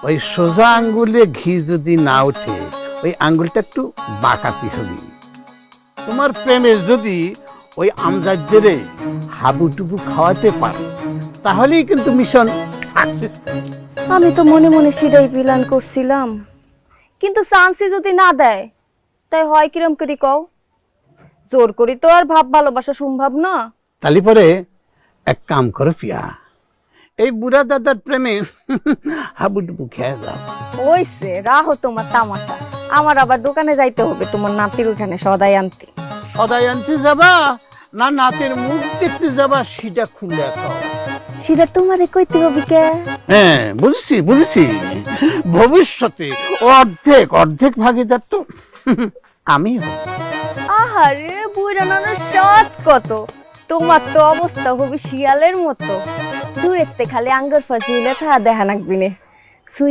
ওই সোজা আঙ্গুলে ঘি যদি না ওঠে ওই আঙ্গুলটা একটু বাঁকাতি হবে। তোমার প্রেমে যদি ওই আমজাদদের হাবুডুবু খাওয়াতে পারো তাহলেই কিন্তু মিশন সাকসেস। আমি তো মনে মনে সেটাই প্ল্যান করছিলাম, কিন্তু চান্সই যদি না দেয় তাই হয় কিরম করি কও? জোর করি তো আর ভাব ভালোবাসা সম্ভব না। তাহলে পরে এক কাম করো পিয়া, এই বুড়া দাদার প্রেমে হাবুডুবু খেয়ে যাও। ওইসে রাহো তোমার তামাশা, আমার আবার দোকানে যাইতে হবে তোমার নাতির ওখানে সদাই আনতে। সদাই আনতে যাবা না নাতের মুখ দেখতে যাবা সেটা খুলে খাও। সেটা তোমারে কইতে হবে কে? হ্যাঁ বুঝছি বুঝছি, ভবিষ্যতে অর্ধেক অর্ধেক ভাগিদার তো আমি হব। আহারে বুইরা নানা সৎ কত, তোমার তো অবস্থা হবে শিয়ালের মতো, দূরেতে খালি আঙ্গুর ফাঁসিলে তা দেখা নাকবি নে।